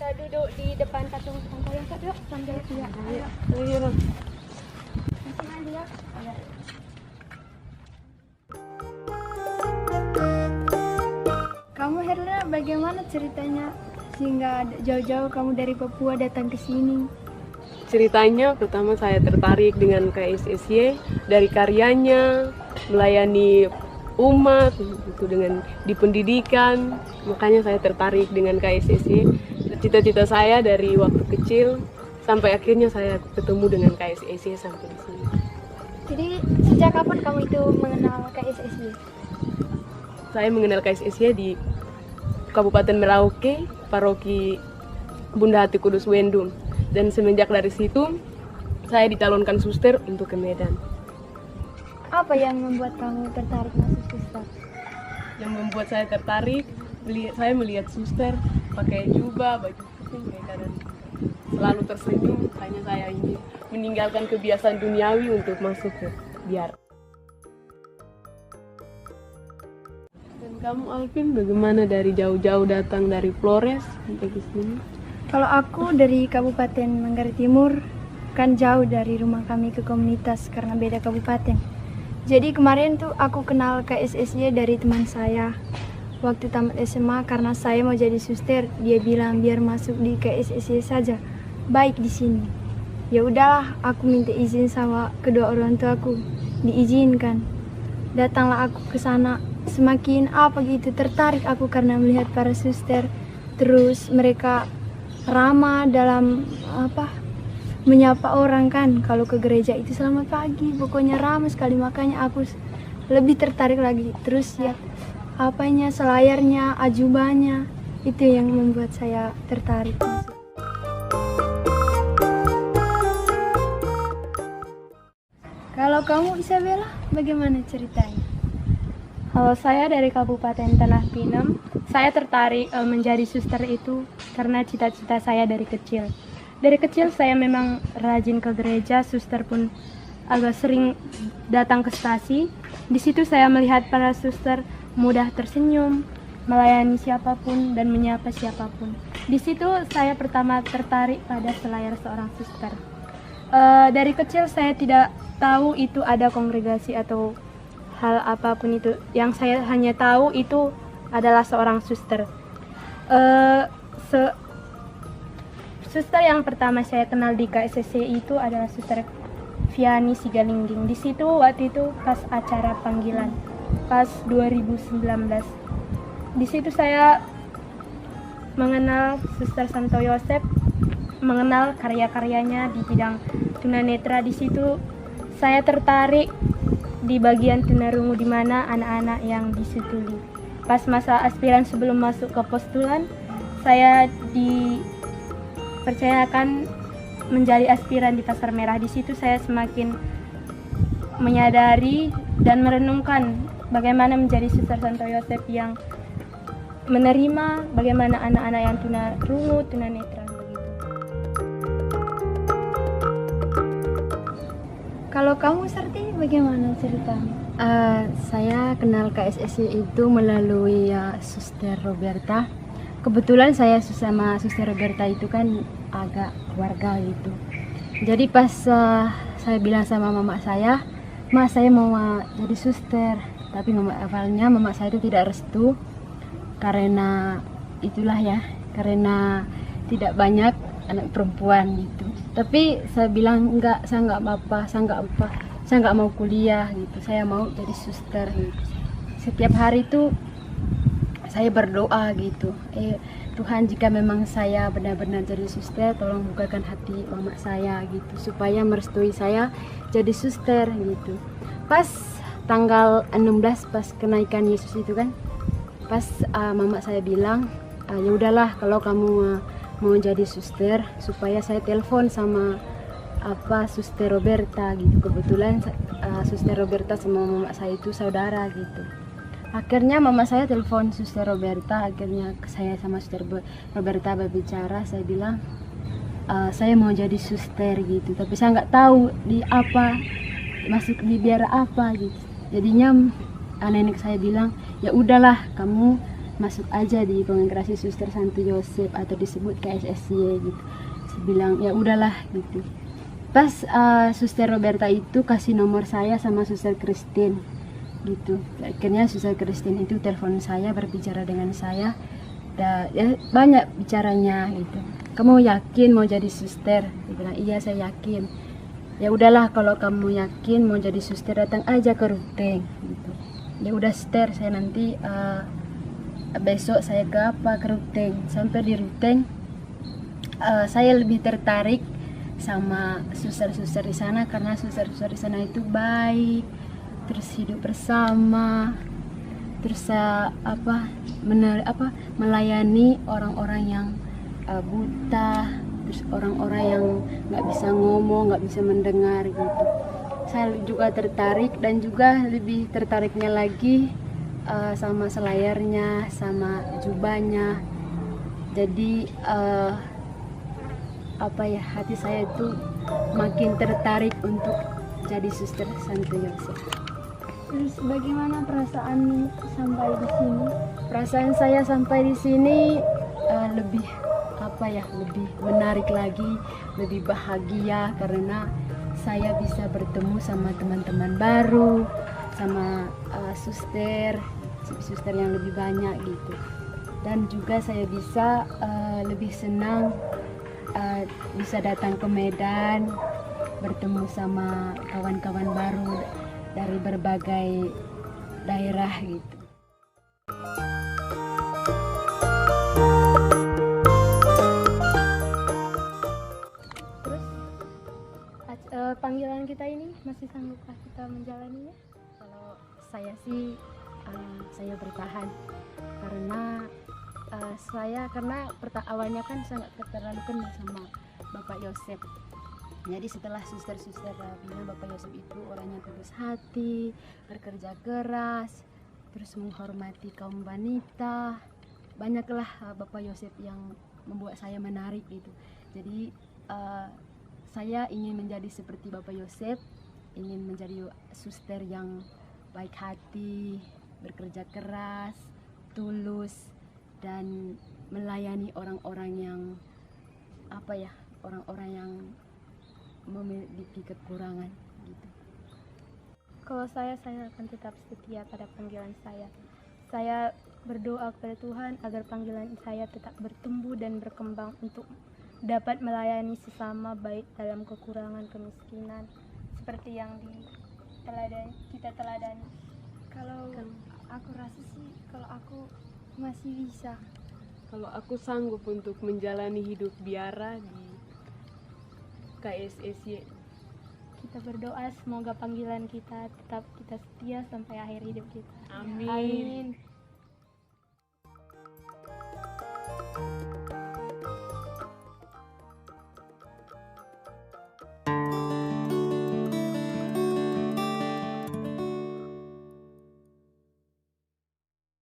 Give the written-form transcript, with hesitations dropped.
Kita duduk di depan patung Koyong yuk sambil lihat. Ayo. Kamu Herna, bagaimana ceritanya sehingga jauh-jauh kamu dari Papua datang ke sini? Ceritanya pertama saya tertarik dengan KSSY dari karyanya, melayani umat itu dengan di pendidikan, makanya saya tertarik dengan KSSY. Cita-cita saya dari waktu kecil sampai akhirnya saya ketemu dengan KSSY sampai di sini. Jadi sejak kapan kamu itu mengenal KSSY? Saya mengenal KSSY di Kabupaten Merauke, Paroki Bunda Hati Kudus Wendum. Dan semenjak dari situ saya dicalonkan suster untuk ke Medan. Apa yang membuat kamu tertarik masuk suster? Yang membuat saya tertarik, saya melihat suster pakai jubah, baju putih, mereka dan selalu tersenyum. Hanya saya ingin meninggalkan kebiasaan duniawi untuk masuk ke biara. Dan kamu Alvin, bagaimana dari jauh-jauh datang dari Flores sampai ke sini? Kalau aku dari Kabupaten Manggarai Timur, kan jauh dari rumah kami ke komunitas karena beda kabupaten. Jadi kemarin tuh aku kenal KSSY dari teman saya. Waktu tamat SMA karena saya mau jadi suster, dia bilang biar masuk di KSSY saja. Baik di sini. Ya udahlah, aku minta izin sama kedua orang tuaku. Diizinkan. Datanglah aku ke sana. Semakin tertarik aku karena melihat para suster. Terus mereka ramah dalam menyapa orang kan. Kalau ke gereja itu selamat pagi, pokoknya ramah sekali, makanya aku lebih tertarik lagi. Terus ya selayarnya, ajubahnya, itu yang membuat saya tertarik masuk. Kalau kamu Isabella, bagaimana ceritanya? Kalau saya dari Kabupaten Tanah Pinang, saya tertarik menjadi suster itu karena cita-cita saya dari kecil. Dari kecil saya memang rajin ke gereja, suster pun agak sering datang ke stasi. Di situ saya melihat para suster mudah tersenyum, melayani siapapun dan menyapa siapapun. Di situ saya pertama tertarik pada selayar seorang suster. Dari kecil saya tidak tahu itu ada kongregasi atau hal apapun itu. Yang saya hanya tahu itu adalah seorang suster. Suster yang pertama saya kenal di KSSY itu adalah Suster Viani Sigalingging. Di situ waktu itu pas acara panggilan, pas 2019. Di situ saya mengenal Suster Santo Yosep, mengenal karya-karyanya di bidang tunanetra. Di situ saya tertarik di bagian tunarungu di mana anak-anak yang disutuli. Pas masa aspiran sebelum masuk ke postulan, saya dipercayakan menjadi aspiran di Pasar Merah. Di situ saya semakin menyadari dan merenungkan bagaimana menjadi Suster Santo Yosep yang menerima bagaimana anak-anak yang tunarungu, tunanetra. Kalau kamu Sarti, bagaimana ceritanya? Saya kenal KSSY itu melalui Suster Roberta. Kebetulan saya sama Suster Roberta itu kan agak keluarga gitu. Jadi pas saya bilang sama mama saya, "Ma, saya mau jadi suster." Tapi awalnya mama saya itu tidak restu karena itulah ya, karena tidak banyak anak perempuan gitu. Tapi saya bilang enggak, saya enggak apa-apa, saya enggak mau kuliah gitu, saya mau jadi suster gitu. Setiap hari itu saya berdoa gitu, Tuhan, jika memang saya benar-benar jadi suster, tolong bukakan hati mama saya gitu, supaya merestui saya jadi suster gitu. Pas tanggal 16 pas kenaikan Yesus itu kan, pas mama saya bilang, ya udahlah kalau kamu mau jadi suster, supaya saya telepon sama Suster Roberta gitu. Kebetulan Suster Roberta sama mama saya itu saudara gitu. Akhirnya mama saya telepon Suster Roberta, akhirnya saya sama Suster Roberta berbicara. Saya bilang saya mau jadi suster gitu, tapi saya nggak tahu di apa, masuk di biara apa gitu. Jadinya nenek saya bilang, ya udahlah kamu masuk aja di Kongregasi Suster Santo Yosef atau disebut KSSY gitu. Saya bilang ya udahlah gitu. Pas Suster Roberta itu kasih nomor saya sama Suster Christine gitu. Akhirnya Suster Christine itu telepon saya, berbicara dengan saya. Ya, banyak bicaranya gitu. Kamu yakin mau jadi suster? Dia bilang iya saya yakin. Ya udahlah kalau kamu yakin mau jadi suster datang aja ke Ruteng gitu. Ya udah Suster, saya nanti besok saya ke Ruteng. Sampai di Ruteng saya lebih tertarik sama suster-suster di sana karena suster-suster di sana itu baik, terus hidup bersama, terus melayani orang-orang yang buta, terus orang-orang yang nggak bisa ngomong, nggak bisa mendengar gitu. Saya juga tertarik dan juga lebih tertariknya lagi sama selayarnya, sama jubahnya. Jadi hati saya itu makin tertarik untuk jadi Suster Santo Yosef. Terus bagaimana perasaan sampai di sini? Perasaan saya sampai di sini lebih lebih menarik lagi, lebih bahagia karena saya bisa bertemu sama teman-teman baru, sama suster yang lebih banyak gitu. Dan juga saya bisa lebih senang bisa datang ke Medan, bertemu sama kawan-kawan baru dari berbagai daerah gitu. Terus panggilan kita ini masih sanggupkah kita menjalaninya? Kalau saya sih saya bertahan karena awalnya kan sangat terlalu kenal sama Bapak Yosef. Jadi setelah suster-suster bilang Bapak Yosef itu orangnya tulus hati, bekerja keras, terus menghormati kaum wanita. Banyaklah Bapak Yosef yang membuat saya menarik gitu. Jadi saya ingin menjadi seperti Bapak Yosef, ingin menjadi suster yang baik hati, bekerja keras, tulus, dan melayani orang-orang yang orang-orang yang memiliki kekurangan gitu. Kalau saya akan tetap setia pada panggilan saya. Saya berdoa kepada Tuhan agar panggilan saya tetap bertumbuh dan berkembang untuk dapat melayani sesama baik dalam kekurangan, kemiskinan, seperti yang kita teladani. Kalau aku rasa sih kalau aku masih bisa. Kalau aku sanggup untuk menjalani hidup biara di KSSY. Kita berdoa semoga panggilan kita tetap kita setia sampai akhir hidup kita. Amin. Amin.